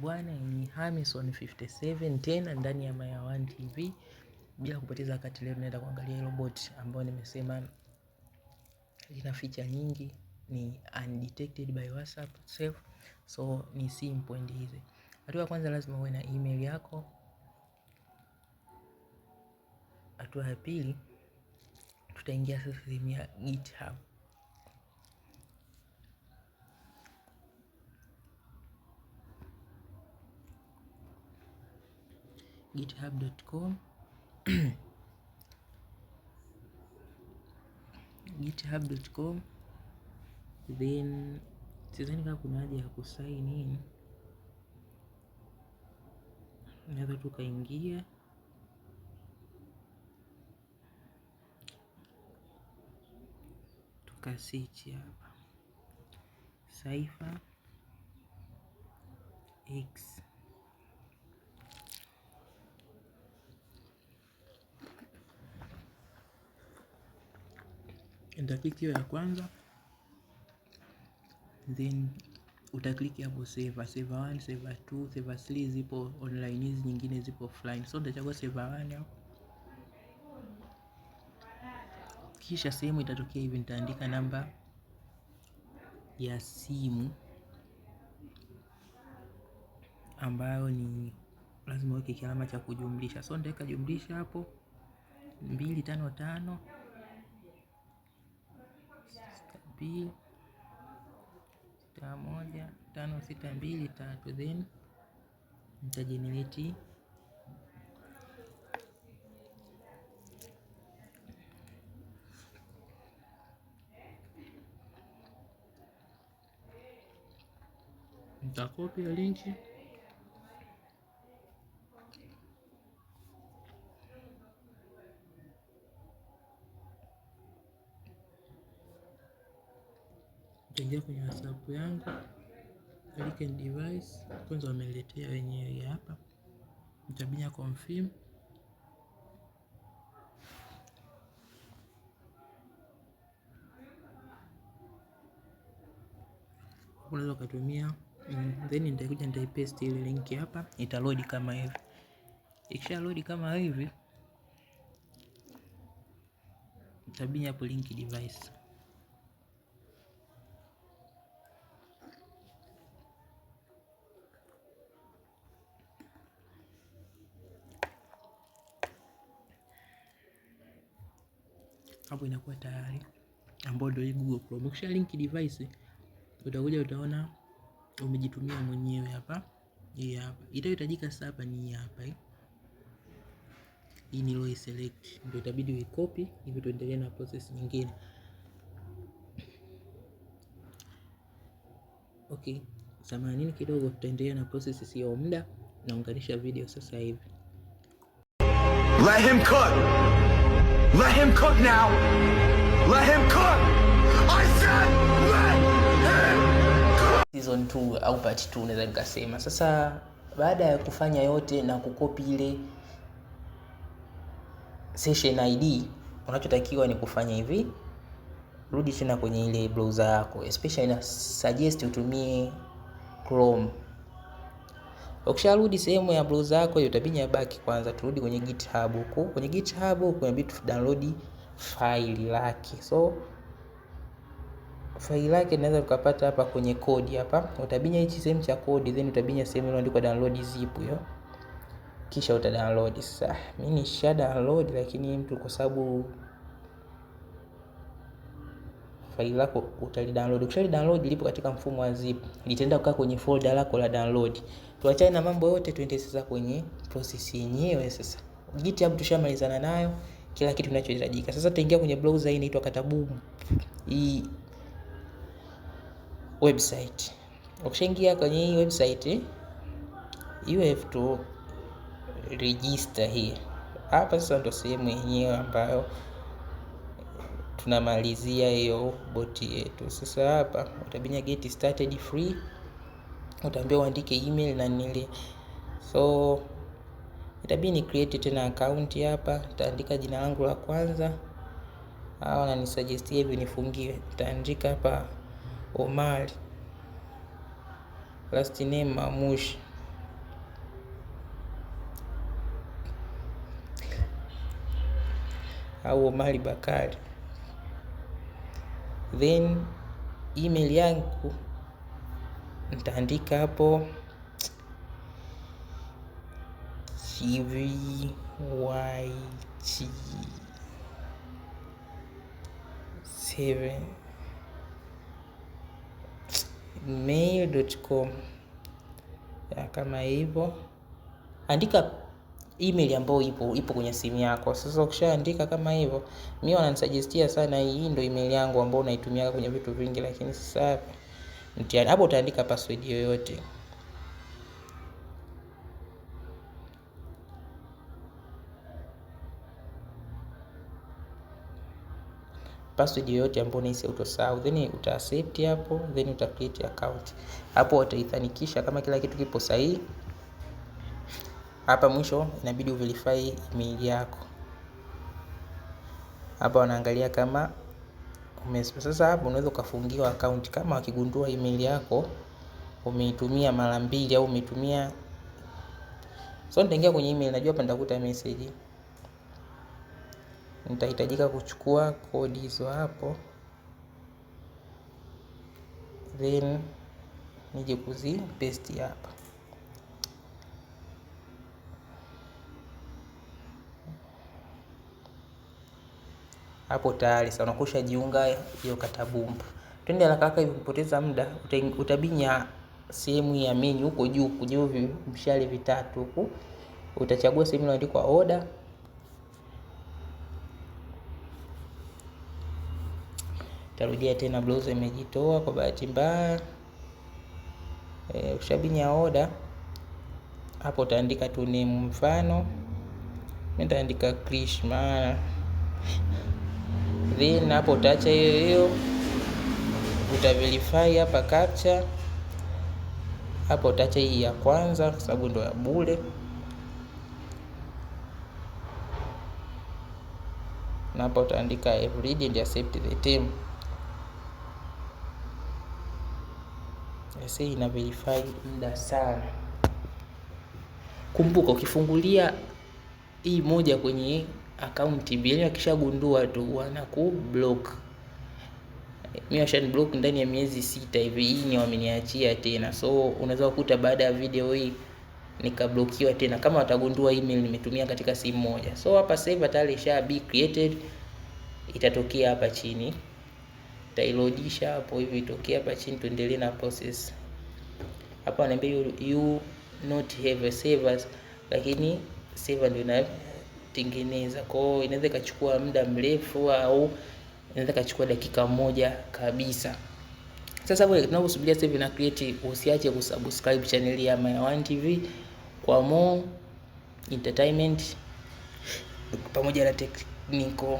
bwana, ni Hamison 57 tena ndani ya Maya One TV. Bila kupoteza wakati, leo tunaenda kuangalia hilo bot ambayo nimesema ina feature nyingi, ni undetected by WhatsApp self. So ni simple and easy. Hatua ya kwanza, lazima uwe na email yako. Hatua ya pili, tutaingia sasa sehemu ya GitHub. github.com github.com. Then sidhani kama kuna haja ya kusign in, naweza tukaingia tukasichi hapa Cypher X. Nitaclick hiyo ya kwanza, then utaklik hapo server 1, server 2, server 3 zipo online, hizi nyingine zipo offline. So nitachagua server 1 hapo. Kisha sehemu itatokea hivi, nitaandika namba ya simu ambayo ni lazima uweke kialama cha kujumlisha. So nitaweka jumlisha hapo 255 2 1 5 6 2 3, then nitajenerate nitakopi ya linki, nitaingia kwenye WhatsApp yangu, click and device. Kwanza wameletea wenyewe hapa, nitabinya confirm. Unaweza kutumia then nitakuja nitaipaste ile link hapa, itaload kama hivi. Ikisha load kama hivi, nitabinya hapo link device. Hapo inakuwa tayari, ambapo ndio hii Google Chrome. Ukisha link device, utakuja utaona umejitumia mwenyewe hapa. Hii hapa itahitajika sasa, hapa ni hapa hii ni low select, ndio itabidi uicopy hivi tuendelee na process nyingine. Okay, samahani kidogo, tutaendelea na process, sio muda, naunganisha video sasa hivi. Let him cook. Let him cook now. Let him cook. I said let him cook. Season 2 au part 2 naweza nikasema. Sasa baada ya kufanya yote na kukopi ile session ID, unachotakiwa ni kufanya hivi. Rudi tena kwenye ile browser yako. Especially ina suggest utumie Chrome. Ukisharudi sehemu ya browser yako, utabinya back kwanza, turudi kwenye GitHub huko. Kwenye GitHub kuna bit download file lake. So file lake naweza tukapata hapa kwenye code hapa. Utabinya hichi sehemu cha code, then utabinya sehemu iliyoandikwa download zip hiyo. Kisha uta download. Sasa mimi nisha download, lakini mtu kwa sababu file lako utali download. Ukishali download lipo katika mfumo wa zip, litaenda kukaa kwenye folder lako la download. Tuachane na mambo yote, tuende sasa kwenye process yenyewe. Sasa GitHub tushamalizana nayo, kila kitu kinachohitajika. Sasa tutaingia kwenye browser hii inaitwa Kataboom, hii website. Ukishaingia kwenye hii website, you have to register here. Hapa sasa ndo sehemu yenyewe ambayo tunamalizia hiyo boti yetu. Sasa hapa utabinya get started free, utaambiwa uandike email na nili. So itabidi ni create tena account hapa. Nitaandika jina langu la kwanza, au na nisuggest hivi nifungiwe. Nitaandika hapa Omar, last name Mamush. au Omari Bakari. Then email yangu nitaandika hapo CVYT7mail.com kama hivyo. Andika email ambayo ipo kwenye simu yako. Sasa ukishaandika kama hivyo, mimi wananisuggestia sana hii ndio email yangu ambayo naitumia kwenye vitu vingi, lakini sasa hapo utaandika password yoyote. Password yoyote ambayo unahisi utosahau, then uta accept hapo, then uta create account. Hapo utaithanikisha kama kila kitu kipo sahihi. Hapa mwisho inabidi uverify email yako. Hapa wanaangalia kama sasa hapo unaweza ukafungiwa account kama wakigundua email yako umeitumia mara mbili au umeitumia. So nitaingia kwenye email, najua hapa nitakuta message. Nitahitajika kuchukua kodi hizo hapo, then nije kuzi paste hapa. Hapo tayari sasa unakusha jiunga hiyo katabumba. Twende haraka hivi kupoteza muda, utabinya sehemu ya menu huko juu kwenye mshale vitatu huko. Utachagua sehemu iliyoandikwa order. Tarudia tena, browser imejitoa kwa bahati mbaya. Ushabinya order. Hapo utaandika tu name, mfano mimi nitaandika Krishna. Then hapo utaacha hiyo, utaverify hapa captcha. Hapo utaacha hii ya kwanza kwa sababu ndo ya bure, na hapo utaandika I've read and accept the term. Sasa ina verify muda sana. Kumbuka ukifungulia hii moja kwenye account bila akishagundua tu wanaku block. Mimi washan block ndani ya miezi 6 hivi. Hii ni wameniachia tena. So unaweza kukuta baada ya video hii nikablokiwa tena kama watagundua email nimetumia katika simu moja. So hapa save tayari isha be created, itatokea hapa chini. Tailodisha hapo hivi, itokea hapa chini, tuendelee na process. Hapa ananiambia you not have a savers, lakini saver ndio inatengeneza. Kwa hiyo inaweza ikachukua muda mrefu au inaweza ikachukua dakika moja kabisa. Sasa wewe tunaposubiria save na create, usiache kusubscribe channel ya Mayawan TV kwa more entertainment pamoja na technical.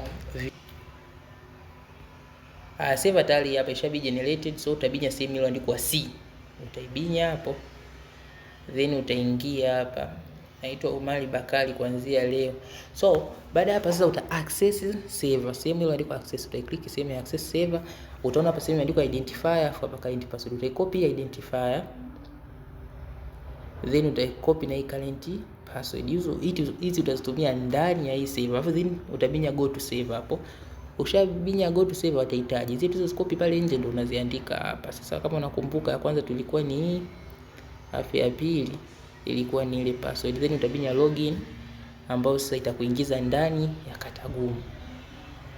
Save tayari hapa ishabi generated. So utabinya sehemu iliyoandikwa C, utaibinya hapo, then utaingia hapa naitwa Omari Bakari kuanzia leo. So baada hapa sasa uta access server, sehemu iliyoandikwa access, uta click sehemu ya access server. Utaona hapa sehemu imeandikwa identifier, afu hapa current password, uta copy identifier, then uta copy na current password. Hizi utazitumia ndani ya hii server, afu then utabinya go to server hapo. Ukishabinya go to save watahitaji zetu hizo copy pale nje, ndio unaziandika hapa. Sasa kama unakumbuka, ya kwanza tulikuwa ni hii, afu ya pili ilikuwa ni ile password, then utabinya login ambayo sasa itakuingiza ndani ya katagumu.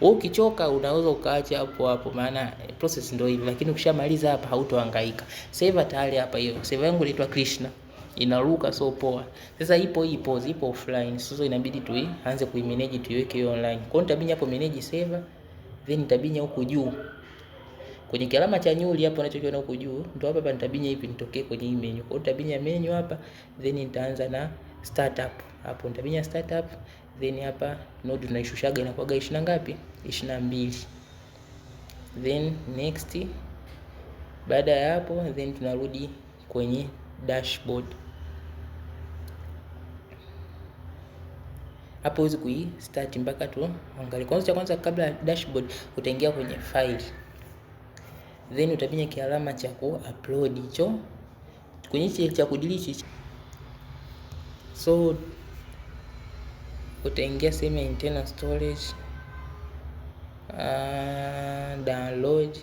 Ukichoka unaweza ukaacha hapo hapo, maana process ndio hivi, lakini ukishamaliza hapa hautohangaika. Save tayari hapa. Hiyo save yangu inaitwa Krishna, inaruka so poa. Sasa ipo offline, sasa inabidi tuanze kuimanage, tuiweke hiyo online. Kwa hiyo nitabinya hapo manage server, then nitabinya huko juu kwenye kilama cha nyuli hapo unachokiona huko juu, ndio hapa nitabinya hivi nitokee kwenye hii menu. Kwa hiyo nitabinya menu hapa, then nitaanza na startup. Hapo nitabinya startup, then hapa node tunaishushaga inakuwa 20 ngapi? 22. Then next. Baada ya hapo then tunarudi kwenye dashboard. Hapo huwezi kuistart mpaka tu angalia. Kwanza kabla ya dashboard utaingia kwenye file. Then utabinya kialama cha ku-upload hicho. Kwenye hicho cha kudelete. So utaingia sehemu ya internal storage. download.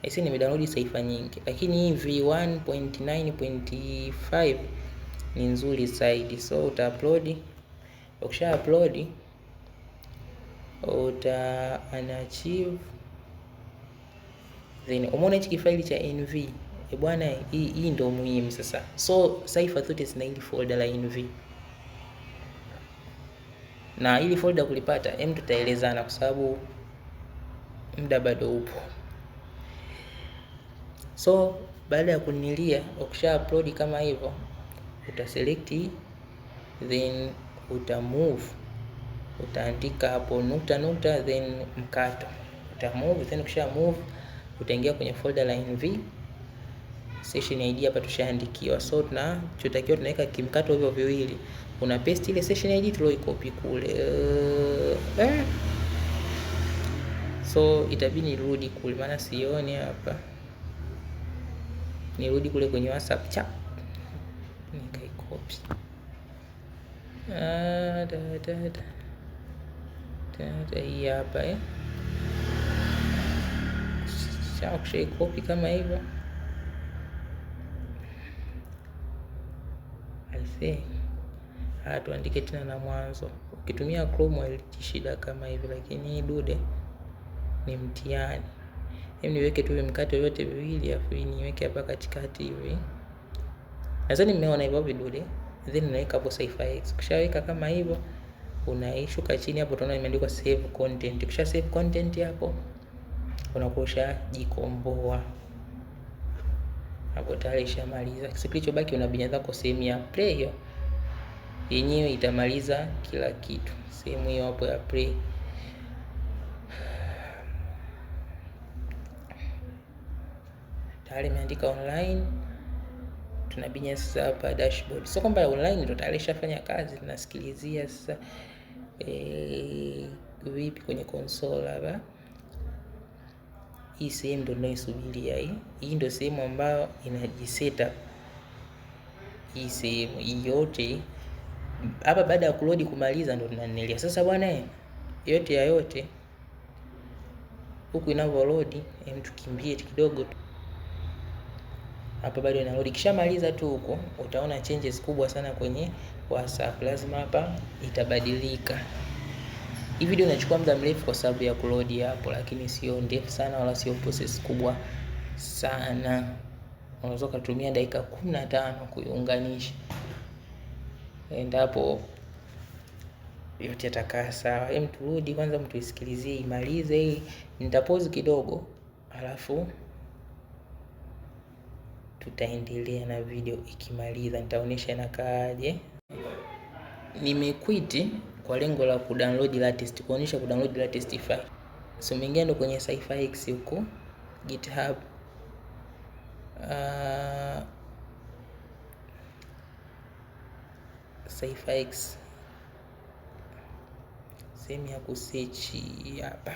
Hisi nimedownload Cypher nyingi, lakini hii v1.9.5 ni nzuri zaidi. So uta upload, ukisha upload uta unarchive, then umeona hichi kifaili cha NV bwana, hii ndio muhimu sasa. So Cypher zote zina hili folder la NV, na ili folder kulipata tutaelezana kwa sababu muda bado upo. So baada ya kunilia, ukisha upload kama hivyo, uta select, then uta move, utaandika hapo nukta then mkato, uta move, then ukisha move utaingia kwenye folder la NV. Session ID hapa tushaandikiwa, so tunachotakiwa tunaweka kimkato hivyo viwili, una paste ile session ID tulioicopy kule. So itabidi nirudi kule, maana sioni hapa. Nirudi kule kwenye WhatsApp chat nikaicopy. Hii hapa sawa, kushaicopy kama hivyo. Tuandike tena na mwanzo. Ukitumia Chrome haileti shida kama hivi, lakini hii dude ni mtihani. Hebu niweke tu mkato yote viwili, afu niweke hapa katikati hivi. Nadhani mmeona hivyo vidude. Then naweka hapo CypherX. Ukishaweka kama hivyo, unaishuka chini hapo, tunaona imeandikwa save content. Ukisha save content hapo, unakosha jikomboa. Hapo tayari ishamaliza. Kitu kilichobaki unabinya zako sehemu ya play, hiyo yenyewe itamaliza kila kitu. Sehemu hiyo hapo ya play tayari imeandika online. Tunabinya sasa hapa dashboard. So kwamba online ndio tayari ishafanya kazi, tunasikilizia sasa vipi kwenye console hapa. Hii sehemu ndio tunaisubiria. Hii ndio sehemu ambayo inajisetup. Hii sehemu yote hapa baada ya kuload kumaliza ndio tunanilia sasa bwana. Yote ya yote huku inavyo load, tukimbie kidogo hapa, bado ina load. Kishamaliza tu huko utaona changes kubwa sana kwenye WhatsApp. Lazima hapa itabadilika. Hii video inachukua muda mrefu kwa sababu ya kuload hapo, lakini sio ndefu sana wala sio process kubwa sana. Unaweza kutumia dakika 15 kuiunganisha. Endapo yote yatakaa sawa. Turudi kwanza, mtuisikilizie imalize hii. Nitapause kidogo, alafu tutaendelea na video. Ikimaliza nitaonyesha inakaaje. Nimequit kwa lengo la kudownload latest, kuonyesha kudownload latest file. So mingine kwenye CypherX huko GitHub, CypherX sehemu ya kusearch hapa,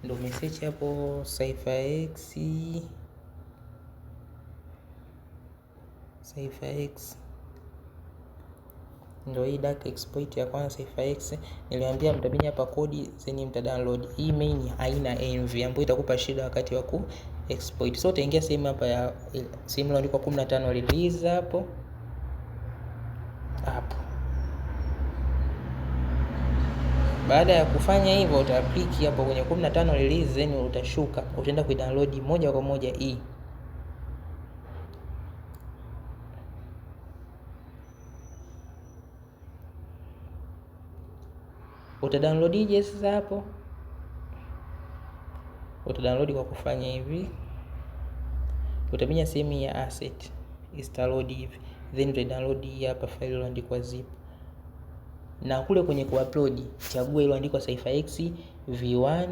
ndio message hapo CypherX ndio hii dark exploit ya kwanza CypherX. Niliambia mtabinya hapa kodi zenye mtadownload. Hii main haina env ambayo itakupa shida wakati wa ku exploit. So utaingia sehemu hapa ya sehemu iliyoandikwa 15 release hapo. Baada ya kufanya hivyo utapiki hapo kwenye 15 release, then utashuka, utaenda kuidownload moja kwa moja hii. Utadownloadije sasa hapo? Utadownload kwa kufanya hivi. Utabinya sehemu ya asset, install hivi, then utadownload hapa file iliyoandikwa zip. Na kule kwenye kuupload chagua iliyoandikwa CypherX v1.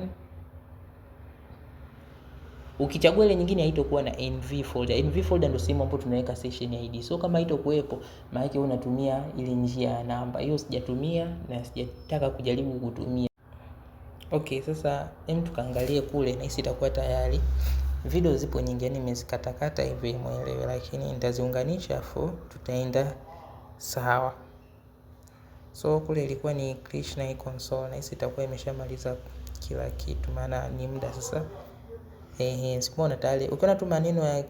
Ukichagua ile nyingine haitokuwa na NV folder. NV folder ndio sehemu ambapo tunaweka session ID. So kama haitokuepo, maana yake unatumia ile njia ya namba. Hiyo sijatumia na sijataka kujaribu kutumia. Okay, sasa tukaangalie kule na hisi itakuwa tayari. Video zipo nyingi, yani nimezikatakata hivi muelewe, lakini nitaziunganisha afu tutaenda sawa. So kule ilikuwa ni Krishna hii console, na hisi itakuwa imeshamaliza kila kitu, maana ni muda sasa. Simuona tayari. Ukiona tu maneno ya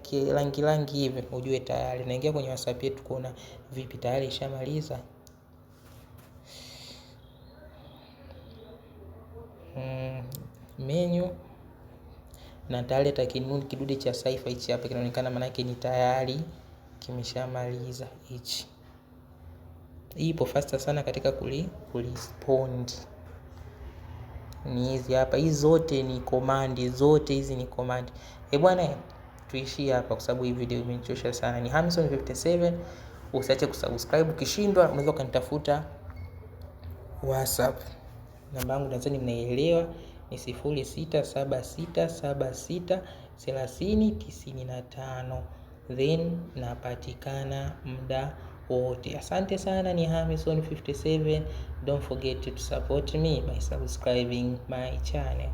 rangi hivi ujue tayari. Naingia kwenye WhatsApp yetu kuona vipi tayari ishamaliza. Menu na tayari kidude cha cipher hichi hapa kinaonekana, maana yake ni tayari kimeshamaliza hichi. Hii ipo faster sana katika kurespond. Ni hizi hapa, hizi zote ni command, bwana. Tuishie hapa kwa sababu hii video imenichosha sana. Ni Hamison 57. Usiache kusubscribe. Ukishindwa unaweza kunitafuta WhatsApp. Namba yangu nadhani mnaelewa, ni 0676763095. Then napatikana muda wote. Asante sana. Ni Hamison 57. Don't forget to support me by subscribing my channel.